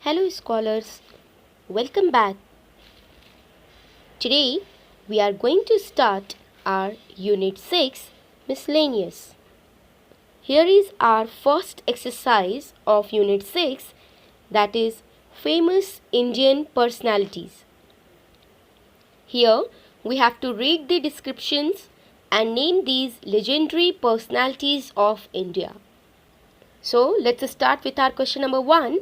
Hello scholars, welcome back. Today we are going to start our Unit 6 Miscellaneous. Here is our first exercise of Unit 6, that is Famous Indian Personalities. Here we have to read the descriptions and name these legendary personalities of India. So let's start with our question number 1.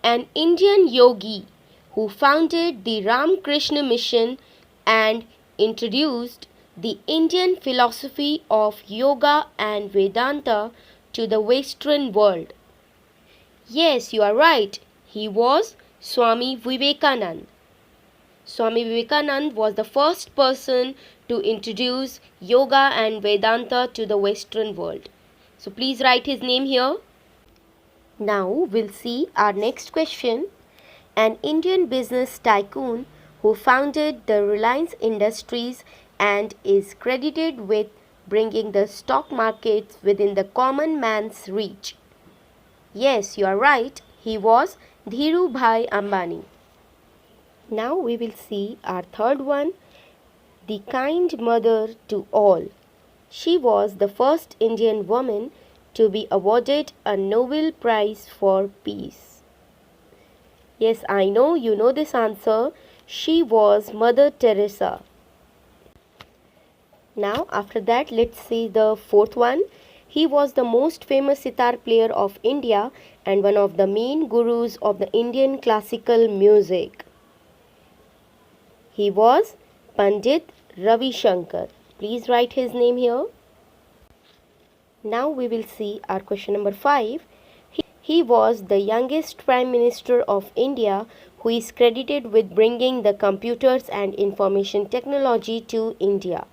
An Indian yogi who founded the Ramakrishna Mission and introduced the Indian philosophy of yoga and Vedanta to the Western world. Yes, you are right. He was Swami Vivekananda. Swami Vivekananda was the first person to introduce yoga and Vedanta to the Western world. So please write his name here. Now we'll see our next question. An Indian business tycoon who founded the Reliance Industries and is credited with bringing the stock markets within the common man's reach. Yes, you are right. He was Dhirubhai Ambani. Now we will see our third one. The kind mother to all. She was the first Indian woman to be awarded a Nobel Prize for Peace. Yes, I know you know this answer. She was Mother Teresa. Now, after that, let's see the fourth one. He was the most famous sitar player of India and one of the main gurus of the Indian classical music. He was Pandit Ravi Shankar. Please write his name here. Now we will see our question number 5. He was the youngest Prime Minister of India who is credited with bringing the computers and information technology to India.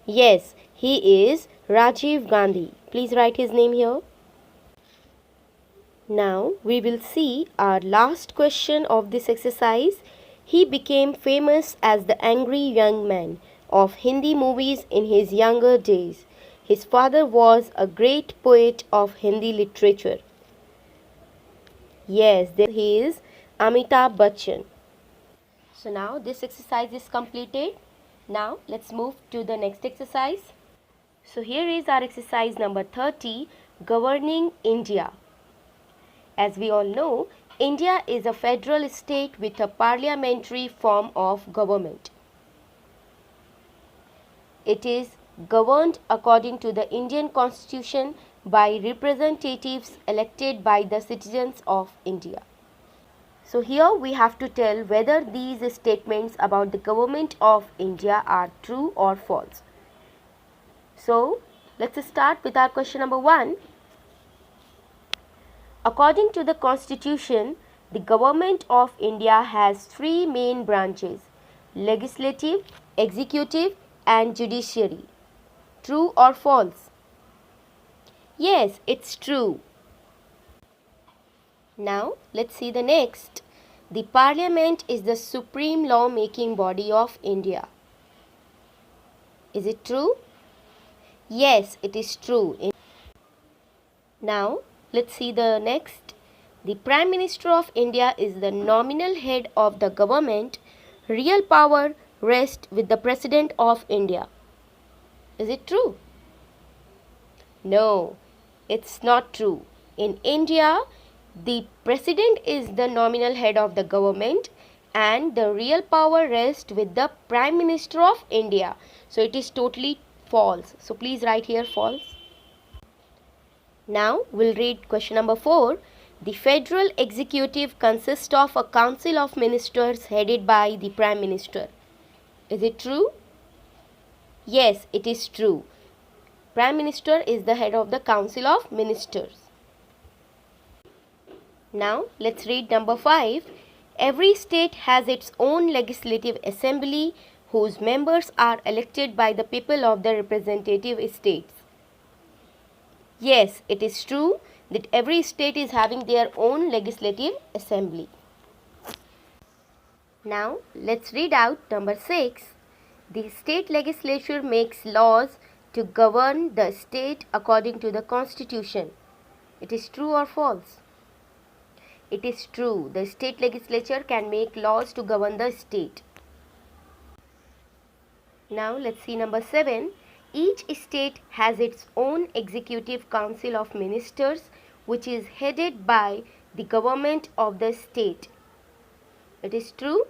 Yes, he is Rajiv Gandhi. Please write his name here. Now we will see our last question of this exercise. He became famous as the angry young man of Hindi movies in his younger days. His father was a great poet of Hindi literature. Yes, he is Amitabh Bachchan. So now this exercise is completed. Now let's move to the next exercise. So here is our exercise number 30, Governing India. As we all know, India is a federal state with a parliamentary form of government. It is governed according to the Indian Constitution by representatives elected by the citizens of India. So here we have to tell whether these statements about the government of India are true or false. So let's start with our question number 1. According to the Constitution, the government of India has 3 main branches: legislative, executive and judiciary. True or false? Yes, it's true. Now, let's see the next. The Parliament is the supreme law-making body of India. Is it true? Yes, it is true. Now, let's see the next. The Prime Minister of India is the nominal head of the government. Real power rests with the President of India. Is it true? No, it's not true. In India, the President is the nominal head of the government and the real power rests with the Prime Minister of India. So it is totally false. So please write here false. Now we'll read question number 4. The federal executive consists of a council of ministers headed by the Prime Minister. Is it true? Yes, it is true. Prime Minister is the head of the Council of Ministers. Now let's read number 5. Every state has its own legislative assembly whose members are elected by the people of the representative states. Yes, it is true that every state is having their own legislative assembly. Now let's read out number 6. The state legislature makes laws to govern the state according to the Constitution. It is true or false? It is true. The state legislature can make laws to govern the state. Now let's see number 7. Each state has its own executive council of ministers, which is headed by the government of the state. It is true?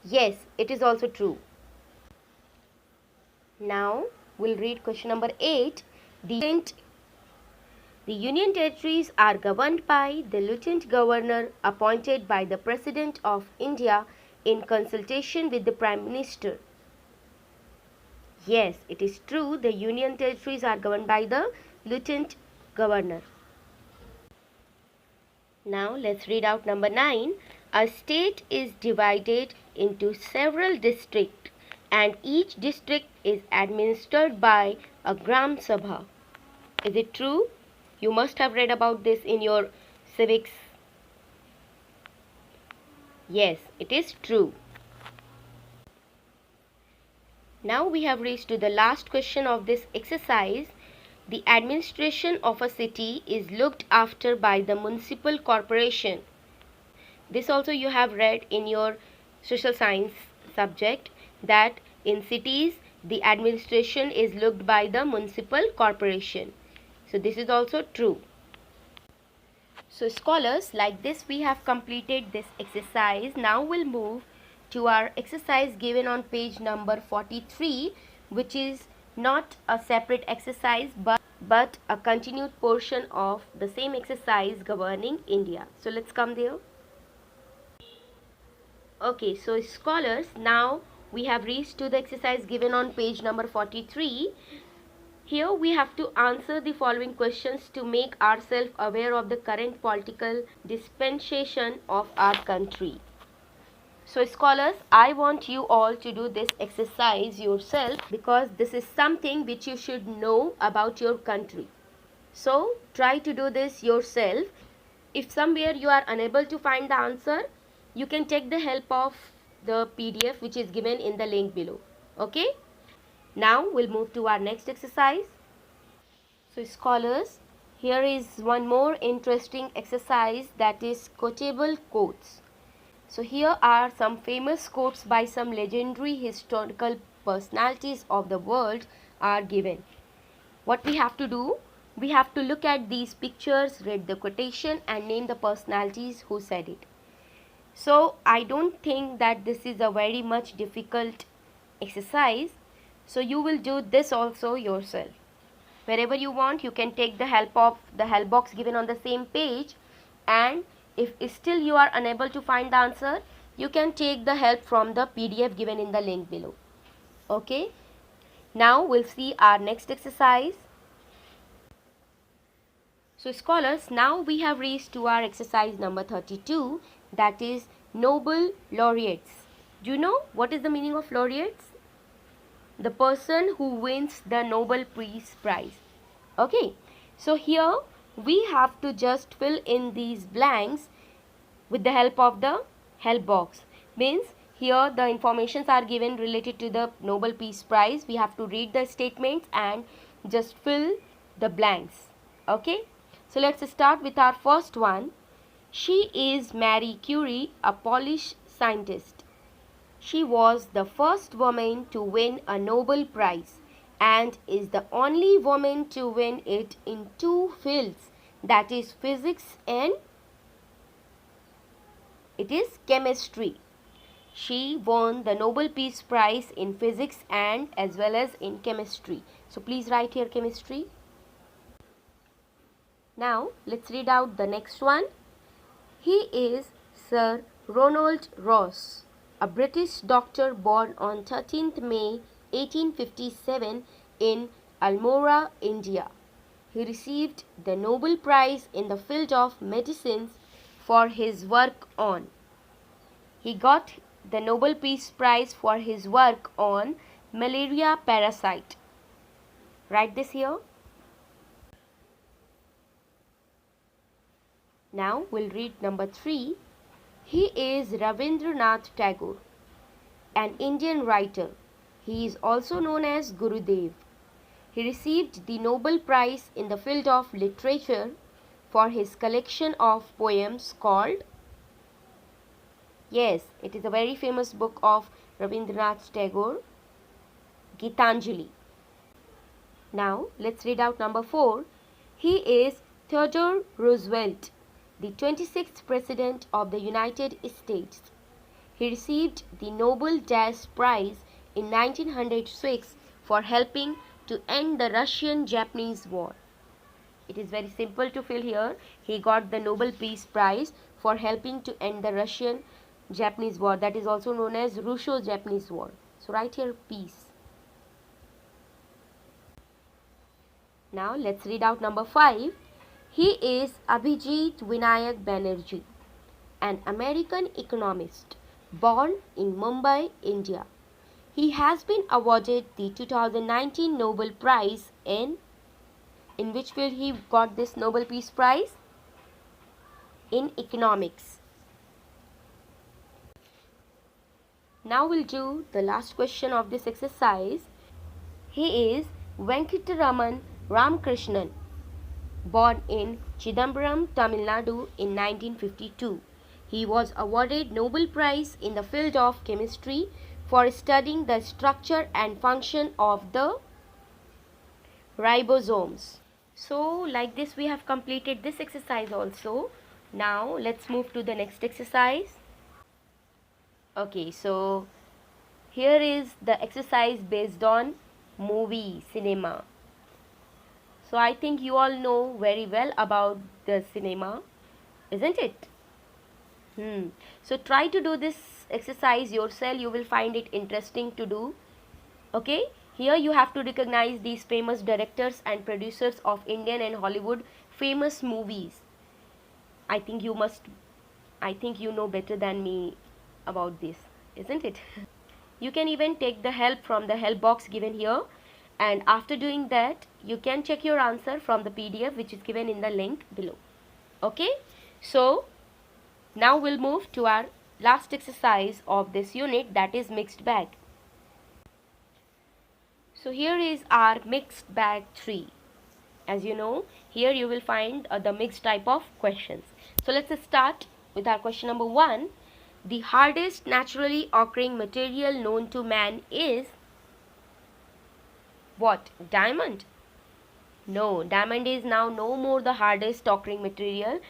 Yes, it is also true. Now we'll read question number 8. The Union Territories are governed by the Lieutenant Governor appointed by the President of India in consultation with the Prime Minister. Yes, it is true. The Union Territories are governed by the Lieutenant Governor. Now let's read out number 9. A state is divided into several districts and each district is administered by a Gram Sabha. Is it true? You must have read about this in your civics. Yes, it is true. Now we have reached to the last question of this exercise. The administration of a city is looked after by the municipal corporation. This also you have read in your social science subject, that in cities the administration is looked by the municipal corporation. So this is also true. So scholars, like this we have completed this exercise. Now we'll move to our exercise given on page number 43, which is not a separate exercise but a continued portion of the same exercise governing India. So let's come there. Okay, so scholars, now we have reached to the exercise given on page number 43. Here we have to answer the following questions to make ourselves aware of the current political dispensation of our country. So scholars, I want you all to do this exercise yourself because this is something which you should know about your country. So try to do this yourself. If somewhere you are unable to find the answer, you can take the help of the PDF which is given in the link below. Okay? Now we'll move to our next exercise. So scholars, here is one more interesting exercise, that is quotable quotes. So here are some famous quotes by some legendary historical personalities of the world are given. What we have to do? We have to look at these pictures, read the quotation and name the personalities who said it. So I don't think that this is a very much difficult exercise. So you will do this also yourself. Wherever you want, you can take the help of the help box given on the same page, and if still you are unable to find the answer, you can take the help from the PDF given in the link below. Okay? Now we'll see our next exercise. So scholars, now we have reached to our exercise number 32, that is Nobel laureates. Do you know what is the meaning of laureates? The person who wins the Nobel Peace Prize. Okay, so here we have to just fill in these blanks with the help of the help box. Means here the informations are given related to the Nobel Peace Prize. We have to read the statements and just fill the blanks. Okay, so let's start with our first one. She is Marie Curie, a Polish scientist. She was the first woman to win a Nobel Prize and is the only woman to win it in two fields, that is physics and it is chemistry. She won the Nobel Peace Prize in physics and as well as in chemistry. So please write here chemistry. Now let's read out the next one. He is Sir Ronald Ross, a British doctor born on 13th May 1857 in Almora, India. He received the Nobel Prize in the field of medicine for his work on. He got the Nobel Peace Prize for his work on malaria parasite. Write this here. Now we'll read number 3. He is Rabindranath Tagore, an Indian writer. He is also known as Gurudev. He received the Nobel Prize in the field of literature for his collection of poems called? Yes, it is a very famous book of Rabindranath Tagore, Gitanjali. Now, let's read out number 4. He is Theodore Roosevelt, the 26th President of the United States. He received the Nobel Peace Prize in 1906 for helping to end the Russian-Japanese War. It is very simple to fill here. He got the Nobel Peace Prize for helping to end the Russian-Japanese War, that is also known as Russo-Japanese War. So write here peace. Now let's read out number 5. He is Abhijit Vinayak Banerjee, an American economist born in Mumbai, India. He has been awarded the 2019 Nobel Prize in which field he got this Nobel Peace Prize? In economics. Now we'll do the last question of this exercise. He is Venkataraman Ramakrishnan, born in Chidambaram, Tamil Nadu in 1952. He was awarded Nobel Prize in the field of chemistry for studying the structure and function of the ribosomes. So like this we have completed this exercise also. Now let's move to the next exercise. Okay, so here is the exercise based on movie, cinema. So I think you all know very well about the cinema, isn't it? So try to do this exercise yourself. You will find it interesting to do. Okay, here you have to recognize these famous directors and producers of Indian and Hollywood famous movies. I think you know better than me about this, isn't it? You can even take the help from the help box given here, and after doing that you can check your answer from the PDF which is given in the link below. Okay, so now we'll move to our last exercise of this unit, that is mixed bag. So here is our mixed bag 3. As you know, here you will find the mixed type of questions. So let's start with our question number 1. The hardest naturally occurring material known to man is what? Diamond? No, diamond is now no more the hardest occurring material.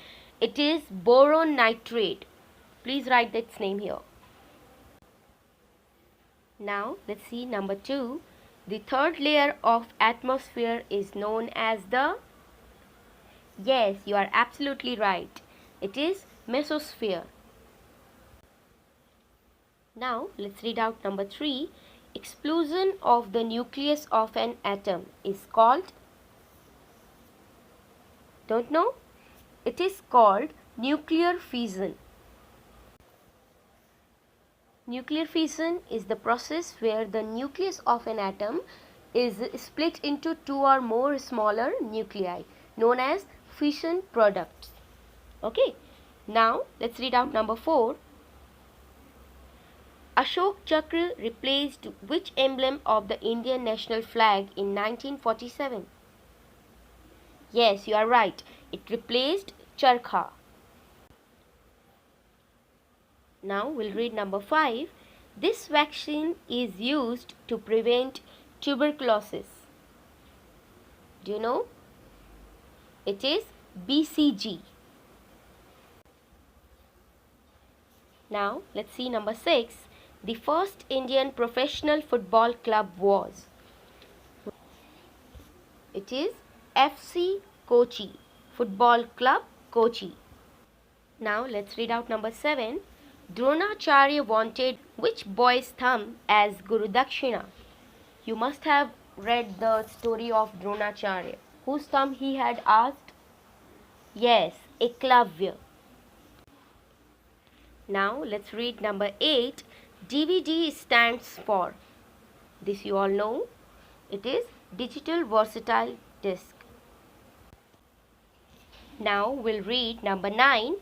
It is boron nitrate. Please write its name here. Now let's see number 2. The third layer of atmosphere is known as the... Yes, you are absolutely right. It is mesosphere. Now let's read out number 3. Explosion of the nucleus of an atom is called... Don't know? It is called nuclear fission. Nuclear fission is the process where the nucleus of an atom is split into 2 or more smaller nuclei, known as fission products. Okay, now let's read out number 4. Ashok Chakra replaced which emblem of the Indian national flag in 1947? Yes, you are right. It replaced charkha. Now we'll read number 5. This vaccine is used to prevent tuberculosis. Do you know? It is BCG. Now let's see number 6. The first Indian professional football club was... It is FC Kochi, Football Club Kochi. Now let's read out number 7. Dronacharya wanted which boy's thumb as Guru Dakshina? You must have read the story of Dronacharya. Whose thumb he had asked? Yes, Eklavya. Now let's read number 8. DVD stands for... This you all know. It is Digital Versatile Disc. Now we'll read number 9.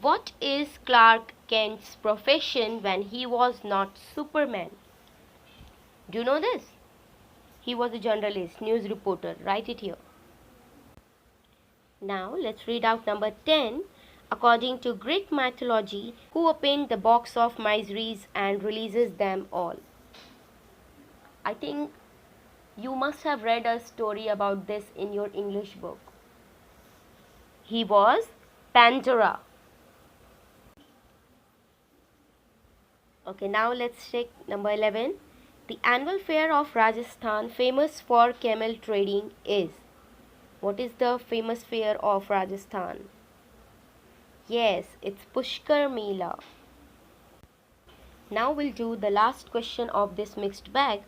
What is Clark Kent's profession when he was not Superman? Do you know this? He was a journalist, news reporter. Write it here. Now let's read out number 10. According to Greek mythology, who opened the box of miseries and releases them all? I think you must have read a story about this in your English book. He was Pandora. Okay, now let's check number 11. The annual fair of Rajasthan, famous for camel trading, is. What is the famous fair of Rajasthan? Yes, it's Pushkar Mela. Now we'll do the last question of this mixed bag.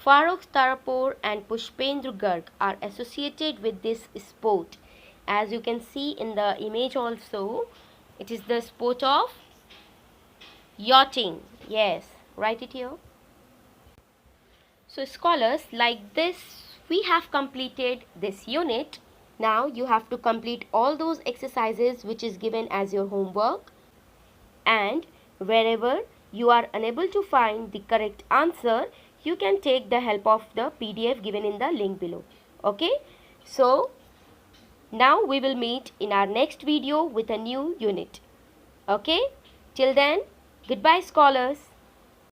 Farokh Tarapur and Pushpendra Garg are associated with this sport. As you can see in the image also, it is the sport of yachting. Yes, write it here. So scholars, like this, we have completed this unit. Now you have to complete all those exercises which is given as your homework, and wherever you are unable to find the correct answer, you can take the help of the PDF given in the link below. Okay, so now we will meet in our next video with a new unit. Okay, till then, goodbye scholars.